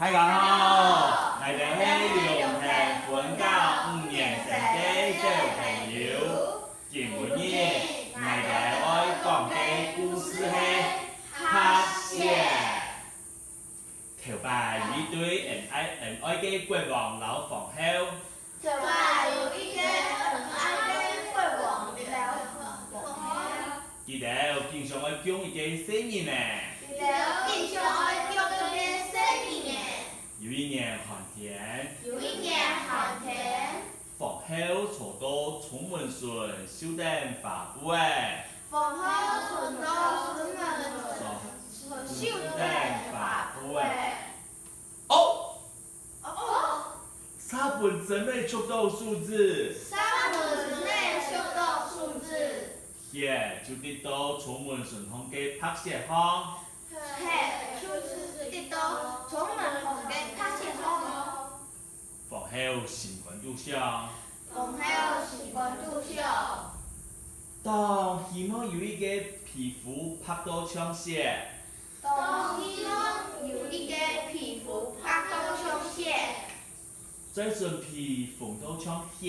大家好，我哋係用係本教5年成嘅小朋友，今日我哋愛講嘅故事係拍攝。頭擺有一對恩愛嘅國王老皇后，頭擺有一個恩愛嘅國王老皇后，記得經常愛講一個生日呢。記得經常愛講一個生日呢。有一年寒天，皇后坐到出門順，小等發布誒。皇后坐到出門順，小等發布誒。哦，3本真係捉到數字。就跌到出門順風嘅拍攝項。就是跌到出門風嘅拍攝項。皇后心肝要想。當希望有一個皮膚拍到槍射。最順皮縫到槍血。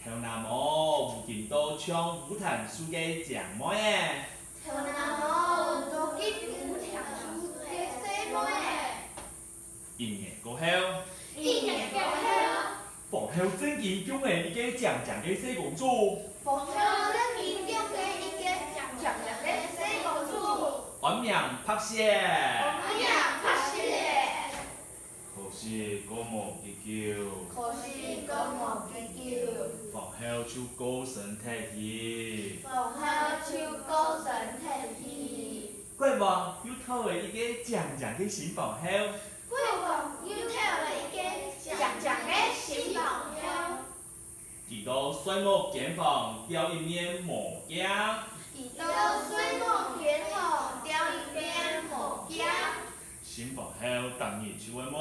頭那麼有見到槍舞彈樹嘅獎妹誒。一年過後，皇后真見中嘅一個強強嘅小公主。安命拍攝。可惜個無結局。皇后就高升提起。國王又偷了一個強強嘅新皇后。直到歲末間房掉一面毛鏡。新皇后當日出門，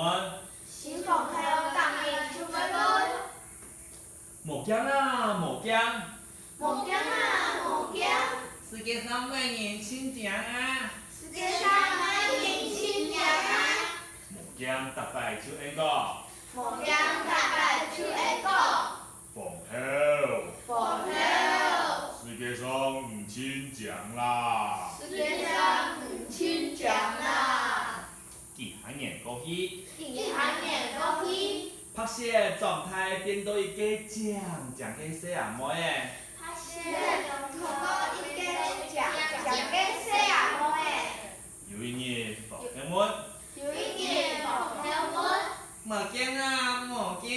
毛鏡啊毛鏡，世界上萬人親像啊，毛鏡大擺就一個，皇后，世界上唔親像啦。幾行年過去，拍攝狀態變到一個強強嘅小阿妹有一日皇后問，毛鏡啊毛鏡，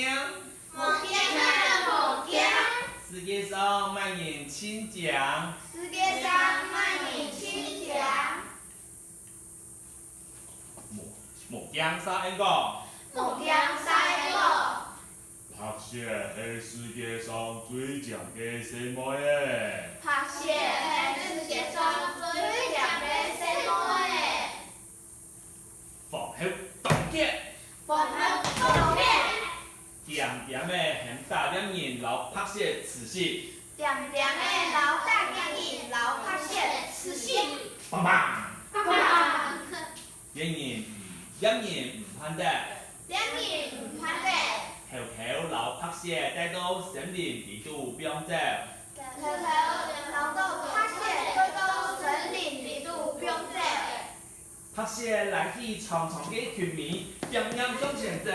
世界上萬人親像。毛鏡啥一個？拍攝係世界上最強嘅小妹皇后當結，點點的很大兩人老拍攝此戲，棒棒，兩人唔攀得，後頭老拍攝帶到森林地度邊走，拍攝來去長長嘅群迷，樣樣向前走，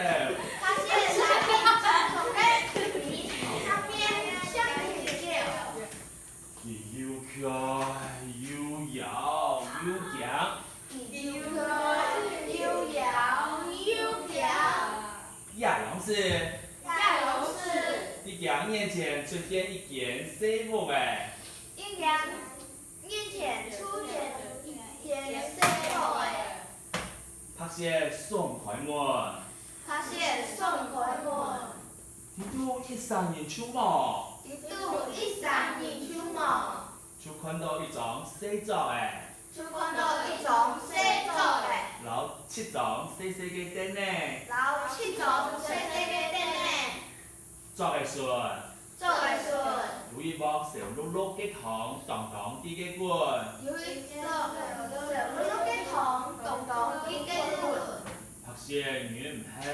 又快又搖又強。亞龍是一家面前出現一件細木誒，拍攝送開門，一度一三年出門，就看到一張細照誒，然後7張細細嘅燈呢，作嘅順，有一幕小碌碌嘅糖，當當啲嘅罐，现原唔系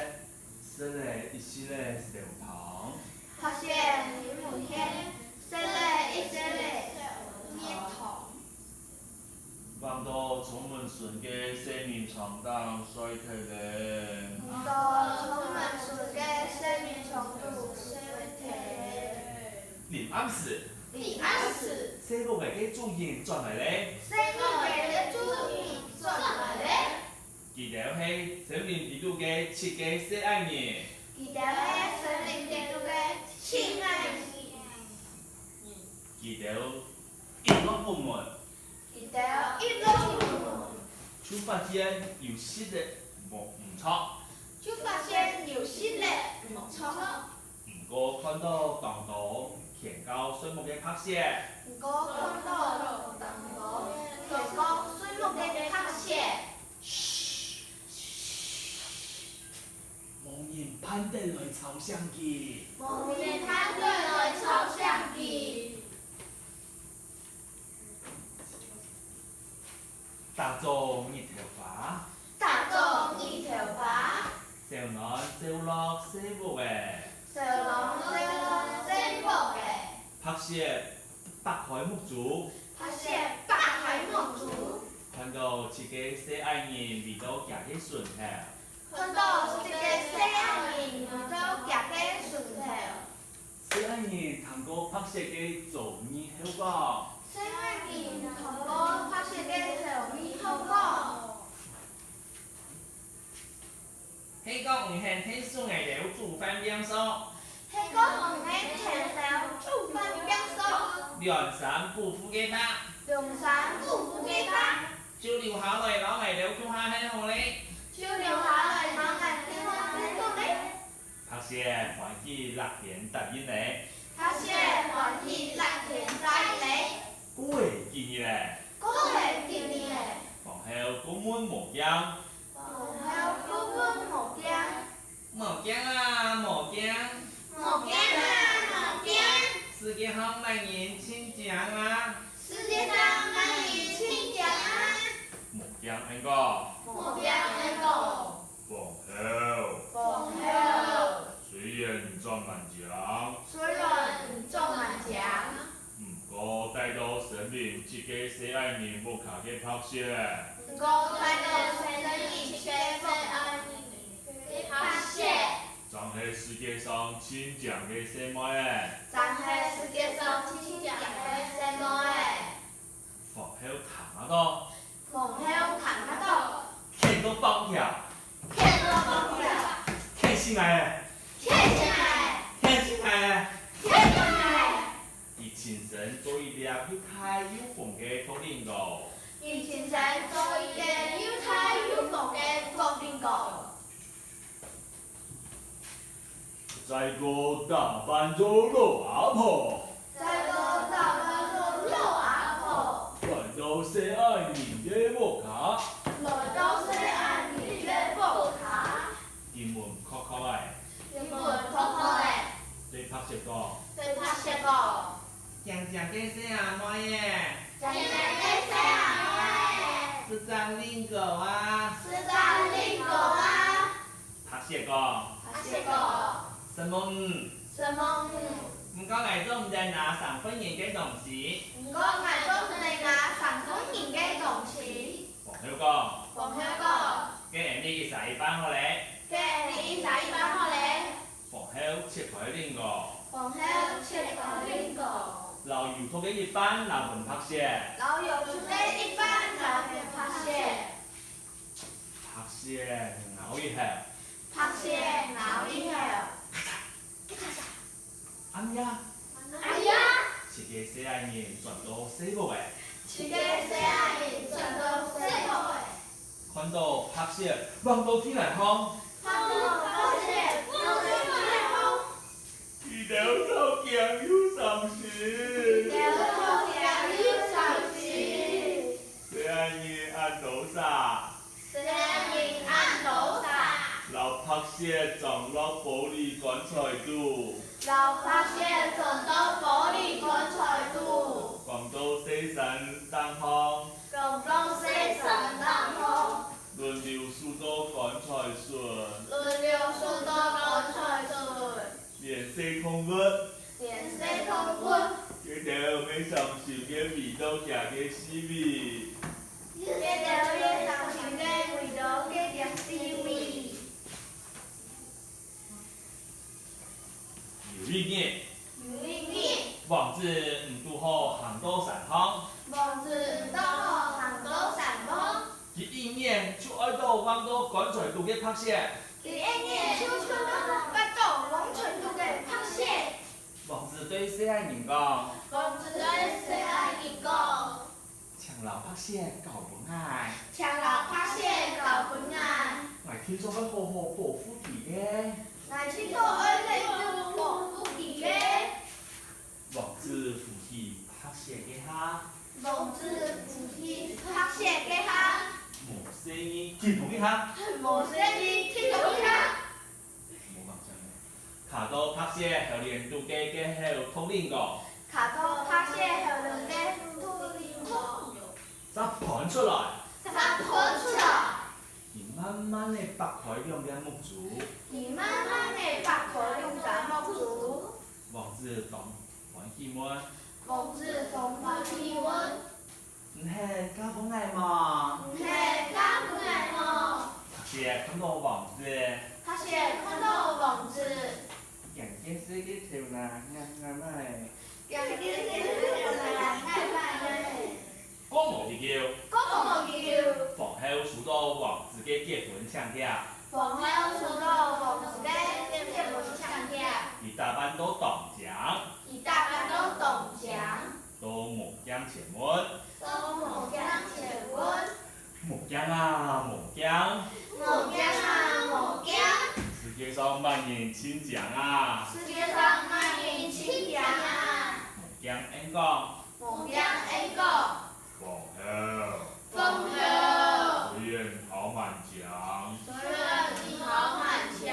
生嚟一些嘅小糖，发现你母天生了一些面孔，望到充满纯嘅生命闯荡衰退咧。到充满纯嘅生命程度衰退。临暗时，李安时，西部嘅嘅主人转来咧，生活嘅主人转来咧，佢條係森林地度嘅七個小愛人，佢條係森林地度嘅親愛人，佢條一落部門，佢條一路路，就發現有新嘅唔錯，就發現有新嘅唔錯。唔過看到當當田高水木嘅拍攝，唔過看到當當田高水木嘅拍攝。茫然攀登來朝相見，蒙面他對來朝相見，打中一條髮，打中一條髮，小男小落西部嘅，小龍小龍西部嘅，拍攝北海木竹，拍攝北海木竹，看到七個小愛人嚟到行嘅順頭，看到一個小愛人嚟到行嘅順頭，小愛人通過拍攝嘅造詣好講。小愛人通過拍攝嘅造詣好講。希講唔係天數藝了做翻變數，係個紅嘅長手做翻變數，梁山不服嘅法，梁山不服嘅法，就留下來攞藝了做下係好咧。就留下來攞藝了做下咧。拍攝環境樂天特別咧，拍攝環境樂天大咧，各位建議咧，各位建議咧，房後公門無驚，然後根本無驚，無驚啊無驚，無驚啊無驚，世界上萬人親講啊，世界上萬人親講啊，無驚安個，無驚安個，房後然後雖然裝滿獎，雖然中滿獎，唔過帶到身邊自己小愛人無卡嘅拍攝。不過帶到身邊一切所愛嘅拍攝，真係世界上親講嘅什麼誒？真係世界上親講嘅什麼誒？房後談到，房後看到，聽到蹦跳，看到光條，聽先來，看起來，聽先來。看起來。以前神做一粒又大又紅嘅土靈糕，以前生做一個又大又紅嘅國賓糕，再個打扮做老阿婆，再個打扮做老阿婆，來到小愛人嘅屋企，來到小愛人嘅屋企，進門敲敲嚟，進門敲敲嚟，對拍攝講，對拍攝個，講嘅小阿媽耶，講嘅小阿媽是張靈狗啊，是張靈狗啊，拍攝講，拍攝個，什麼什麼唔講嚟都唔得拿上分型嘅東西，唔過眼中係拿上風景嘅東西，房後講。房後個，嘅呢個洗班我哋，嘅你仔班學咧，房後切開呢個，房後切個呢個。老油托嘅一班老本拍攝，老友出嘅一般老嘅拍攝，拍攝咬一下，拍攝鬧以後，啱呀，哎呀，切嘅小愛人轉到西部嘅，自己小愛人轉到西部嘅，看到拍攝望到天嚟看，看到拍攝望到天空，遇到頭鏡要上時，有頭條要上市，小愛人按到啥？小愛人按到啥？老拍攝撞落玻璃棺材度，老拍攝撞到玻璃棺材度，講到西神當空，共東西神當空，輪流數到棺材水。通物，连水通温，这条要上受嘅味道行嘅滋味。这条要上手嘅味道嘅点滋味。有一年，有一年，王子唔拄好行到山峰，王子到杭州山峰，佢一年就爱到望到棺材度嘅拍摄。第一年就出到八到王泉度嘅拍摄。王子对细汉人讲：王子对细汉人讲，长老拍摄搞本爱，长老拍摄搞本爱，我听说要好好保护佢嘅。乃去做爱嚟做保护佢嘅。王子扶起拍摄嘅下，王子扶起拍摄嘅下，无声音听同一下，无声音聽到下。冇講真嘅。卡到拍攝後連度嘅後通靈個，卡到拍攝後輪嘅土連土，再盤出來，撒潑出來，而慢慢地拔開兩邊木柱。而慢慢地拔開兩盞木柱。王子當還起門，王子同翻氣溫，唔係搞本愛嘛？唔係加本來麼？拍攝看到王子，拍攝看到王子，人嘅世界條啦，啱啱咪。人嘅條來愛愛咧，光無地叫，講無叫，房後數到王子嘅結婚唱跳，皇后出到王子嘅結婚唱跳，而大班都當獎，而大家都懂獎，都木匠前門，都無將結婚，木匠啊木匠，無將啊無將，世界上萬人親獎啊，世界上萬人親獎啊，木匠應講，無將 A 個，房後豐厚，雖然考萬獎，雖然你好滿強，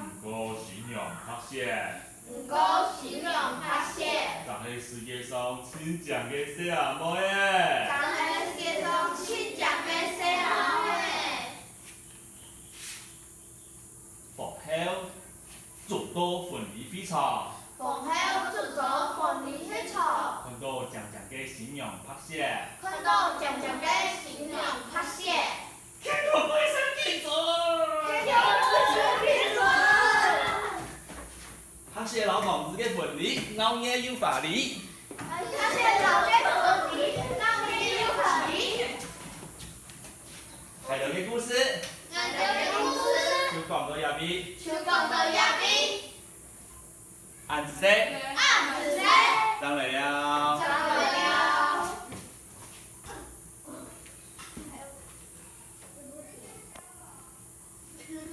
唔過信仰拍攝，唔過信用拍攝，但係世界上親獎嘅小阿妹嘅。但係世界上親獎嘅細佬妹，房後做到婚禮非常，豐厚出咗婚禮現場，看到長長嘅信仰拍攝，看到長長嘅信用拍攝，看到鬼神見咗。拍攝老王子嘅婚禮，熬夜又法禮。拍攝老嘅婚禮，鬧嘢又合理。係兩嘅故事，人嘅故事，就講到入邊。就講到入邊，暗子識，暗子識，上嚟了。